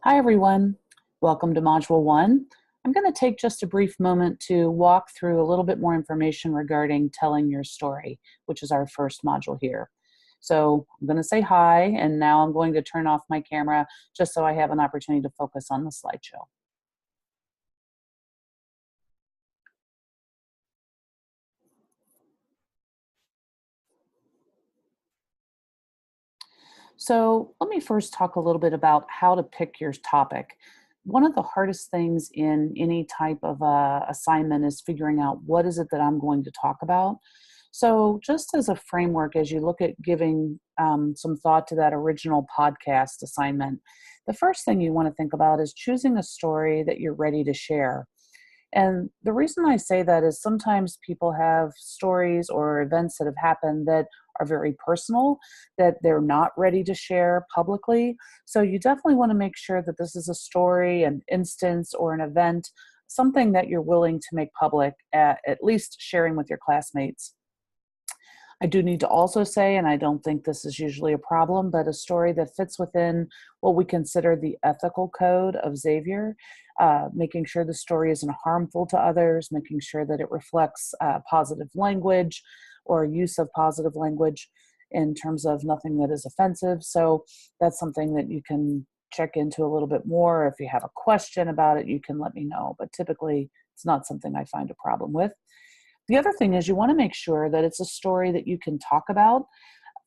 Hi, everyone. Welcome to Module 1. I'm going to take just a brief moment to walk through a little bit more information regarding telling your story, which is our first module here. So I'm going to say hi, and now I'm going to turn off my camera just so I have an opportunity to focus on the slideshow. So let me first talk a little bit about how to pick your topic. One of the hardest things in any type of assignment is figuring out what is it that I'm going to talk about. So just as a framework, as you look at giving some thought to that original podcast assignment, the first thing you want to think about is choosing a story that you're ready to share. And the reason I say that is sometimes people have stories or events that have happened that are very personal, that they're not ready to share publicly. So you definitely want to make sure that this is a story, an instance, or an event, something that you're willing to make public, at least sharing with your classmates. I do need to also say, and I don't think this is usually a problem, but a story that fits within what we consider the ethical code of Xavier, making sure the story isn't harmful to others, making sure that it reflects positive language or use of positive language in terms of nothing that is offensive. So that's something that you can check into a little bit more. If you have a question about it, you can let me know, but typically it's not something I find a problem with. The other thing is you want to make sure that it's a story that you can talk about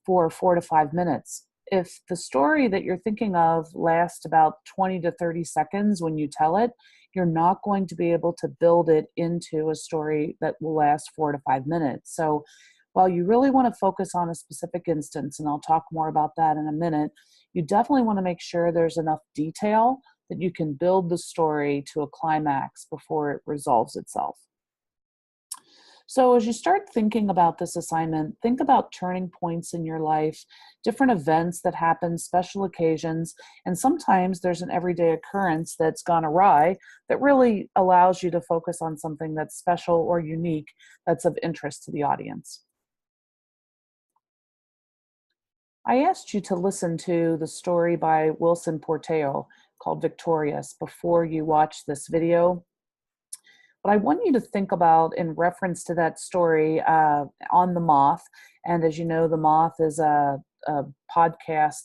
for 4 to 5 minutes. If the story that you're thinking of lasts about 20 to 30 seconds when you tell it, you're not going to be able to build it into a story that will last 4 to 5 minutes. So while you really want to focus on a specific instance, and I'll talk more about that in a minute, you definitely want to make sure there's enough detail that you can build the story to a climax before it resolves itself. So, as you start thinking about this assignment, think about turning points in your life, different events that happen, special occasions, and sometimes there's an everyday occurrence that's gone awry that really allows you to focus on something that's special or unique that's of interest to the audience. I asked you to listen to the story by Wilson Porteo called Victorious before you watch this video. But I want you to think about, in reference to that story, on the moth. And as you know, the moth is a podcast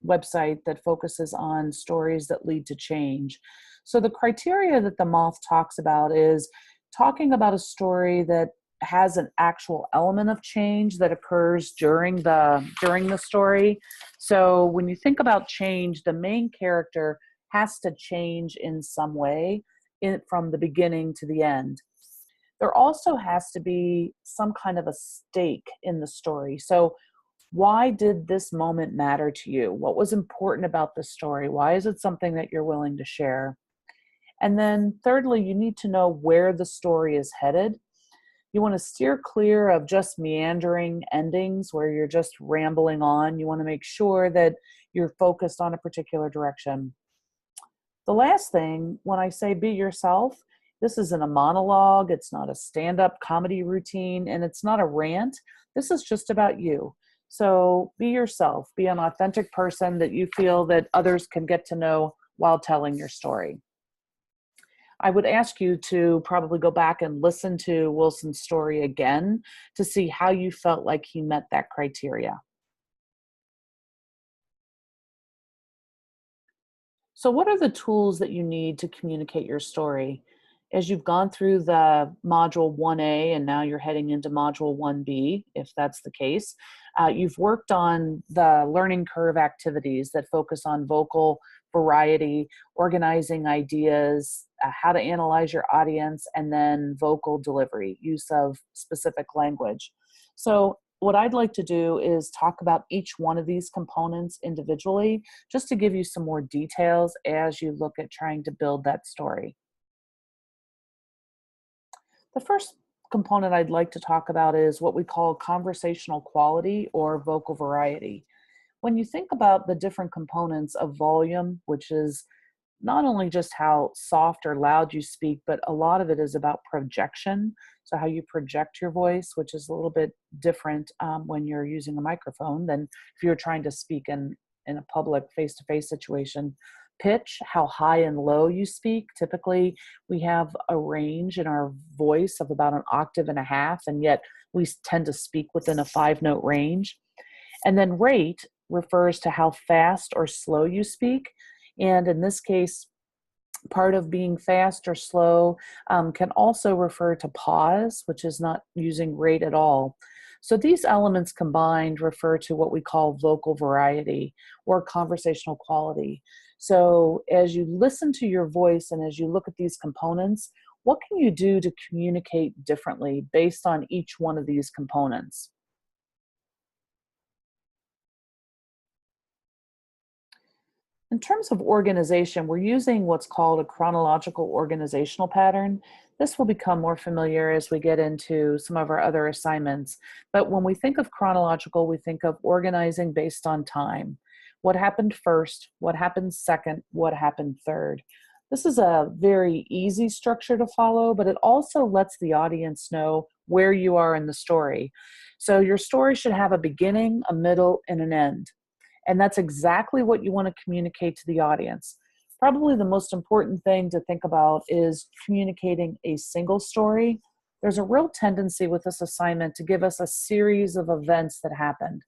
website that focuses on stories that lead to change. So the criteria that the moth talks about is talking about a story that has an actual element of change that occurs during the story. So when you think about change, the main character has to change in some way from the beginning to the end. There also has to be some kind of a stake in the story. So, why did this moment matter to you? What was important about the story? Why is it something that you're willing to share? And then, thirdly, you need to know where the story is headed. You want to steer clear of just meandering endings where you're just rambling on. You want to make sure that you're focused on a particular direction. The last thing, when I say be yourself, this isn't a monologue, it's not a stand up comedy routine, and it's not a rant. This is just about you. So be yourself, be an authentic person that you feel that others can get to know while telling your story. I would ask you to probably go back and listen to Wilson's story again to see how you felt like he met that criteria. So, what are the tools that you need to communicate your story? As you've gone through the module 1A and now you're heading into module 1B, if that's the case, you've worked on the learning curve activities that focus on vocal variety, organizing ideas, how to analyze your audience, and then vocal delivery, use of specific language. So, what I'd like to do is talk about each one of these components individually, just to give you some more details as you look at trying to build that story. The first component I'd like to talk about is what we call conversational quality or vocal variety. When you think about the different components of volume, which is not only just how soft or loud you speak, but a lot of it is about projection. So, how you project your voice, which is a little bit different when you're using a microphone than if you're trying to speak in a public face to face situation. Pitch, how high and low you speak. Typically, we have a range in our voice of about an octave and a half, and yet we tend to speak within a 5-note range. And then rate refers to how fast or slow you speak. And in this case, part of being fast or slow can also refer to pause, which is not using rate at all. So these elements combined refer to what we call vocal variety or conversational quality. So as you listen to your voice and as you look at these components, what can you do to communicate differently based on each one of these components? In terms of organization, we're using what's called a chronological organizational pattern. This will become more familiar as we get into some of our other assignments. But when we think of chronological, we think of organizing based on time. What happened first? What happened second? What happened third? This is a very easy structure to follow, but it also lets the audience know where you are in the story. So your story should have a beginning, a middle, and an end. And that's exactly what you want to communicate to the audience. Probably the most important thing to think about is communicating a single story. There's a real tendency with this assignment to give us a series of events that happened.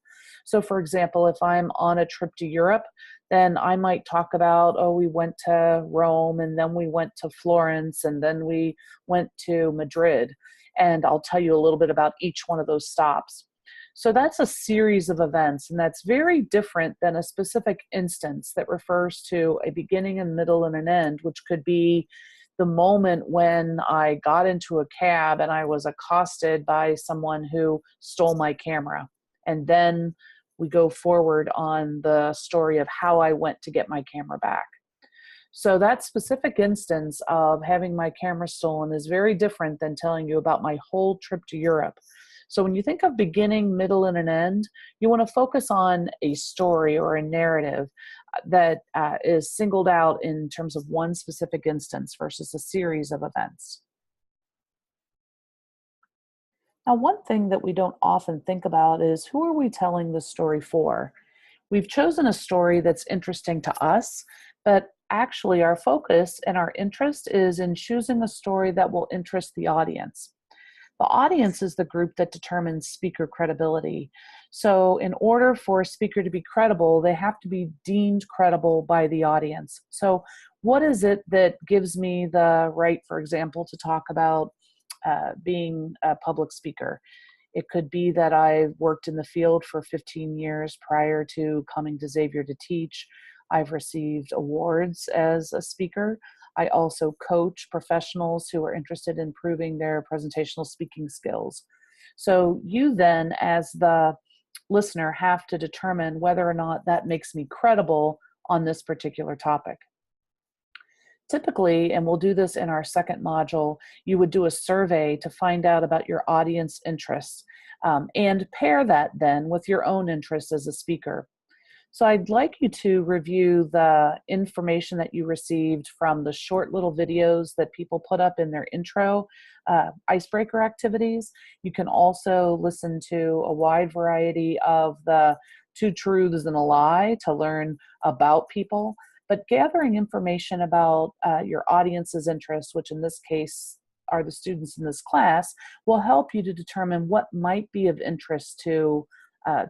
So, for example, if I'm on a trip to Europe, then I might talk about, oh, we went to Rome, and then we went to Florence, and then we went to Madrid. And I'll tell you a little bit about each one of those stops. So that's a series of events, and that's very different than a specific instance that refers to a beginning and middle and an end, which could be the moment when I got into a cab and I was accosted by someone who stole my camera. And then we go forward on the story of how I went to get my camera back. So that specific instance of having my camera stolen is very different than telling you about my whole trip to Europe. So when you think of beginning, middle, and an end, you want to focus on a story or a narrative that is singled out in terms of one specific instance versus a series of events. Now, one thing that we don't often think about is, who are we telling the story for? We've chosen a story that's interesting to us, but actually our focus and our interest is in choosing a story that will interest the audience. The audience is the group that determines speaker credibility. So in order for a speaker to be credible, they have to be deemed credible by the audience. So what is it that gives me the right, for example, to talk about being a public speaker? It could be that I worked in the field for 15 years prior to coming to Xavier to teach. I've received awards as a speaker. I also coach professionals who are interested in improving their presentational speaking skills. So you then, as the listener, have to determine whether or not that makes me credible on this particular topic. Typically, and we'll do this in our second module, you would do a survey to find out about your audience interests and pair that then with your own interests as a speaker. So I'd like you to review the information that you received from the short little videos that people put up in their intro icebreaker activities. You can also listen to a wide variety of the two truths and a lie to learn about people. But gathering information about your audience's interests, which in this case are the students in this class, will help you to determine what might be of interest to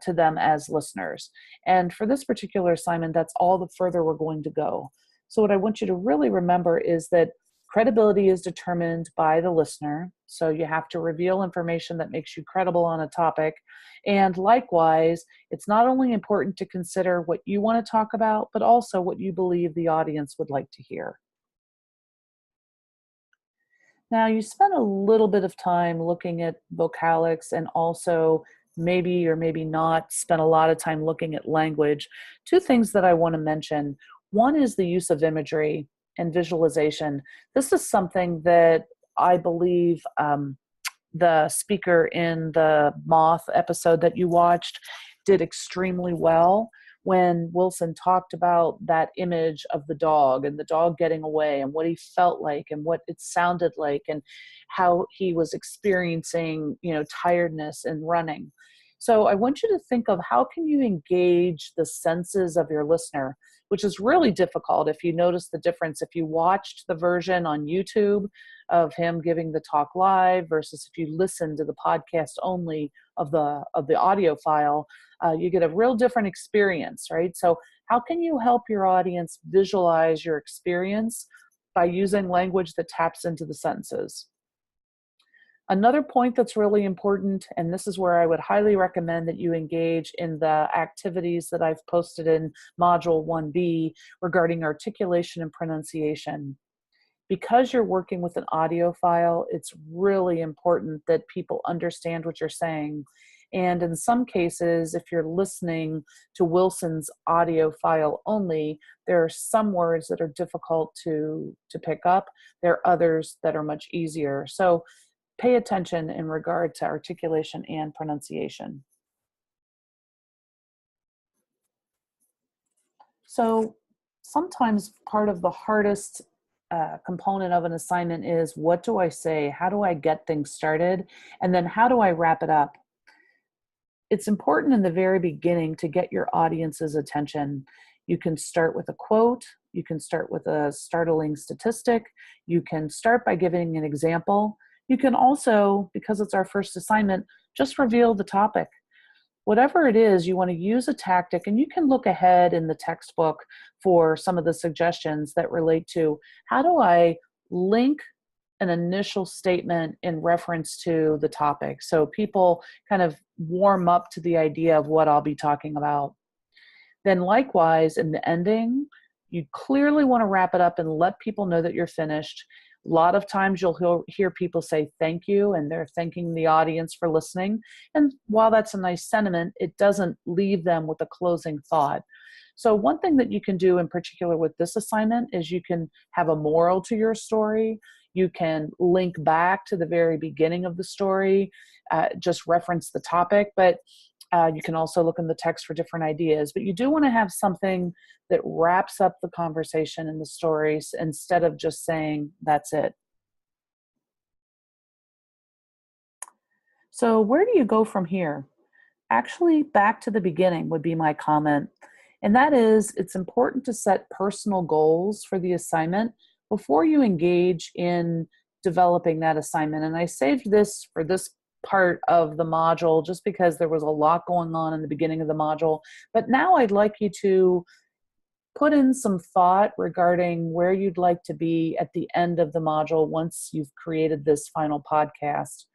them as listeners. And for this particular assignment, that's all the further we're going to go. So what I want you to really remember is that credibility is determined by the listener. So you have to reveal information that makes you credible on a topic. And likewise, it's not only important to consider what you want to talk about, but also what you believe the audience would like to hear. Now, you spent a little bit of time looking at vocalics and also maybe or maybe not spent a lot of time looking at language. Two things that I want to mention. One is the use of imagery and visualization. This is something that I believe the speaker in the Moth episode that you watched did extremely well when Wilson talked about that image of the dog and the dog getting away and what he felt like and what it sounded like and how he was experiencing, tiredness and running. So I want you to think of how can you engage the senses of your listener, which is really difficult. If you notice the difference, if you watched the version on YouTube of him giving the talk live versus if you listen to the podcast only of the audio file, you get a real different experience, right? So how can you help your audience visualize your experience by using language that taps into the senses? Another point that's really important, and this is where I would highly recommend that you engage in the activities that I've posted in Module 1B regarding articulation and pronunciation. Because you're working with an audio file, it's really important that people understand what you're saying. And in some cases, if you're listening to Wilson's audio file only, there are some words that are difficult to pick up. There are others that are much easier. So pay attention in regard to articulation and pronunciation. So sometimes part of the hardest component of an assignment is, what do I say? How do I get things started? And then how do I wrap it up? It's important in the very beginning to get your audience's attention. You can start with a quote. You can start with a startling statistic. You can start by giving an example. You can also, because it's our first assignment, just reveal the topic. Whatever it is, you want to use a tactic, and you can look ahead in the textbook for some of the suggestions that relate to how do I link an initial statement in reference to the topic, so people kind of warm up to the idea of what I'll be talking about. Then likewise, in the ending, you clearly want to wrap it up and let people know that you're finished. A lot of times you'll hear people say thank you, and they're thanking the audience for listening. And while that's a nice sentiment, it doesn't leave them with a closing thought. So one thing that you can do in particular with this assignment is you can have a moral to your story. You can link back to the very beginning of the story, just reference the topic, but you can also look in the text for different ideas. But you do want to have something that wraps up the conversation in the stories instead of just saying, that's it. So where do you go from here? Actually, back to the beginning would be my comment. And that is, it's important to set personal goals for the assignment before you engage in developing that assignment. And I saved this for this part of the module just because there was a lot going on in the beginning of the module. But now I'd like you to put in some thought regarding where you'd like to be at the end of the module once you've created this final podcast.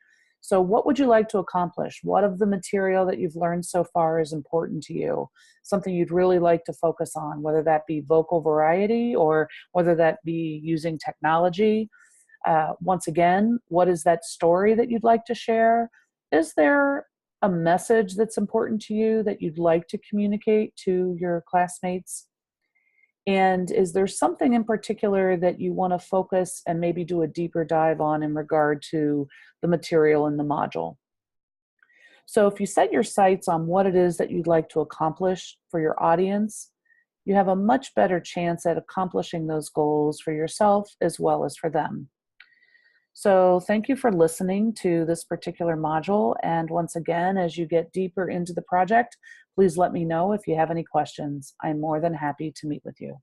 So what would you like to accomplish? What of the material that you've learned so far is important to you? Something you'd really like to focus on, whether that be vocal variety or whether that be using technology. Once again, what is that story that you'd like to share? Is there a message that's important to you that you'd like to communicate to your classmates? And is there something in particular that you want to focus and maybe do a deeper dive on in regard to the material in the module? So if you set your sights on what it is that you'd like to accomplish for your audience, you have a much better chance at accomplishing those goals for yourself as well as for them. So thank you for listening to this particular module. And once again, as you get deeper into the project, please let me know if you have any questions. I'm more than happy to meet with you.